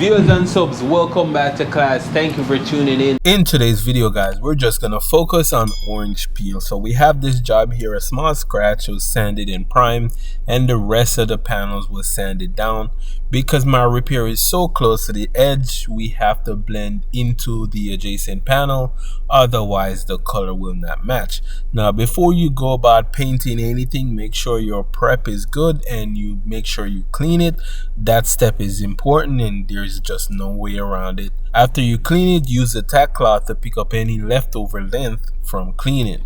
Viewers and subs, welcome back to class. Thank you for tuning in. In today's video, guys, we're just gonna focus on orange peel. So we have this job here, a small scratch was sanded and primed, and the rest of the panels was sanded down. Because my repair is so close to the edge, we have to blend into the adjacent panel, otherwise the color will not match. Now before you go about painting anything, make sure your prep is good and you make sure you clean it. That step is important and there's just no way around it. After you clean it, use a tack cloth to pick up any leftover length from cleaning.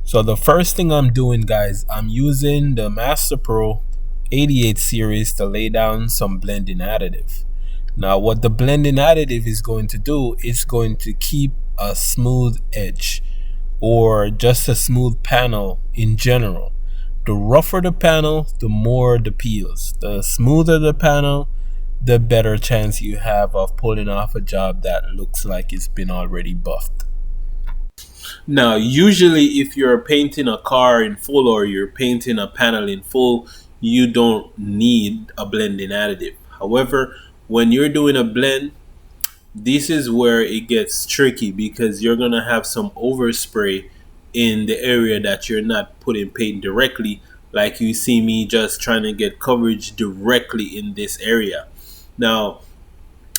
So the first thing I'm doing, guys, I'm using the Master Pro 88 series to lay down some blending additive. Now what the blending additive is going to do, it's going to keep a smooth edge or just a smooth panel in general. The rougher the panel, the more the peels. The smoother the panel, the better chance you have of pulling off a job that looks like it's been already buffed. Now, usually if you're painting a car in full or you're painting a panel in full, you don't need a blending additive. However, when you're doing a blend, this is where it gets tricky because you're going to have some overspray in the area that you're not putting paint directly, like you see me just trying to get coverage directly in this area. Now,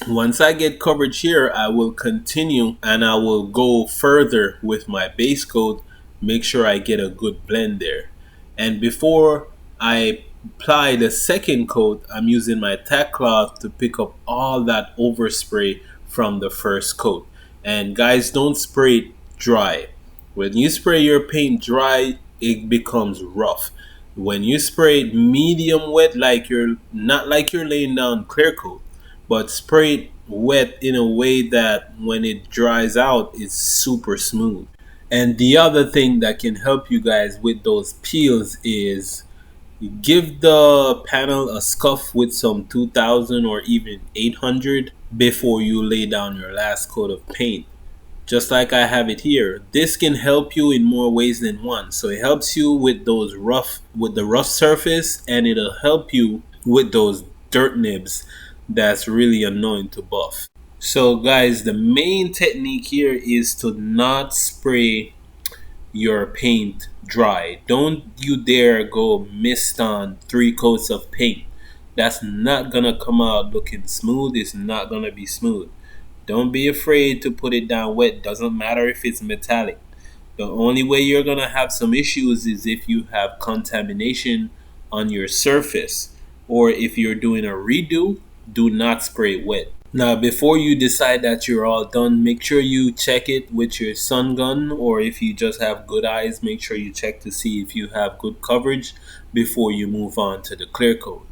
once I get coverage here, I will continue and I will go further with my base coat, make sure I get a good blend there. And before I apply the second coat, I'm using my tack cloth to pick up all that overspray from the first coat. And guys, don't spray it dry. When you spray your paint dry, it becomes rough. When you spray it medium wet, like you're not like you're laying down clear coat, but spray it wet in a way that when it dries out, it's super smooth. And the other thing that can help you guys with those peels is give the panel a scuff with some 2000 or even 800 before you lay down your last coat of paint. Just like I have it here. This can help you in more ways than one. So it helps you with the rough surface, and it'll help you with those dirt nibs that's really annoying to buff. So guys, the main technique here is to not spray your paint dry. Don't you dare go mist on 3 coats of paint. That's not gonna come out looking smooth. It's not gonna be smooth. Don't be afraid to put it down wet. Doesn't matter if it's metallic. The only way you're gonna have some issues is if you have contamination on your surface, or if you're doing a redo, do not spray it wet. Now before you decide that you're all done, make sure you check it with your sun gun, or if you just have good eyes, make sure you check to see if you have good coverage before you move on to the clear coat.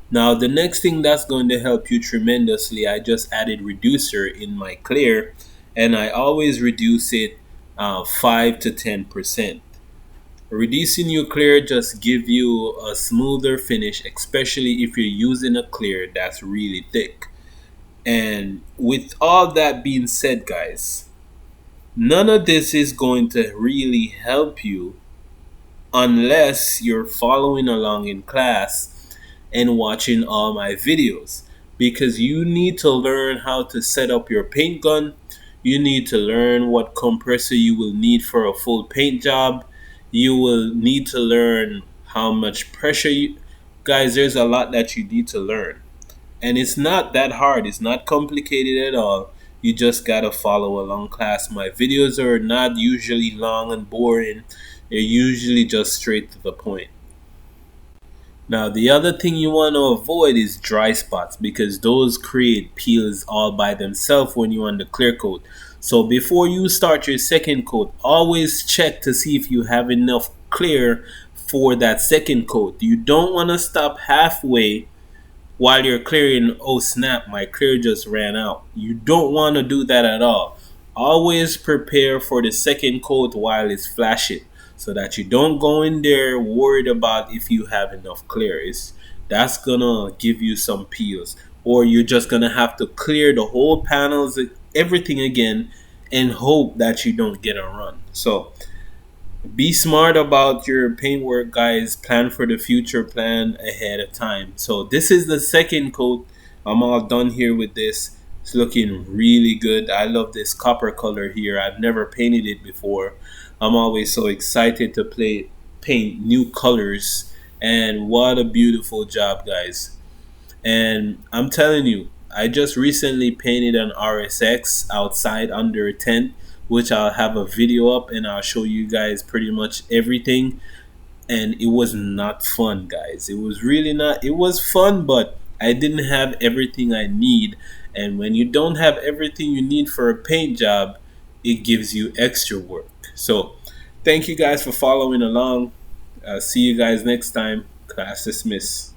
Now the next thing that's going to help you tremendously, I just added reducer in my clear, and I always reduce it 5 to 10%. Reducing your clear just give you a smoother finish, especially if you're using a clear that's really thick. And with all that being said, guys, none of this is going to really help you unless you're following along in class and watching all my videos, because you need to learn how to set up your paint gun. You need to learn what compressor you will need for a full paint job. You will need to learn how much pressure you guys, there's a lot that you need to learn, and it's not that hard. It's not complicated at all. You just gotta follow along class. My videos are not usually long and boring. They're usually just straight to the point. Now the other thing you want to avoid is dry spots, because those create peels all by themselves when you're on the clear coat. So before you start your second coat, always check to see if you have enough clear for that second coat. You don't want to stop halfway while you're clearing. Oh snap, my clear just ran out. You don't want to do that at all. Always prepare for the second coat while it's flashing, so that you don't go in there worried about if you have enough clear. That's gonna give you some peels, or you're just gonna have to clear the whole panels, everything again, and hope that you don't get a run. So be smart about your paint work, guys. Plan for the future, plan ahead of time. So this is the second coat. I'm all done here with this. It's looking really good. I love this copper color here. I've never painted it before. I'm always so excited to paint new colors. And what a beautiful job, guys. And I'm telling you, I just recently painted an RSX outside under a tent, which I'll have a video up and I'll show you guys pretty much everything. And it was not fun, guys. It was really not. It was fun, but I didn't have everything I need. And when you don't have everything you need for a paint job, it gives you extra work. So, thank you guys for following along. See you guys next time. Class dismissed.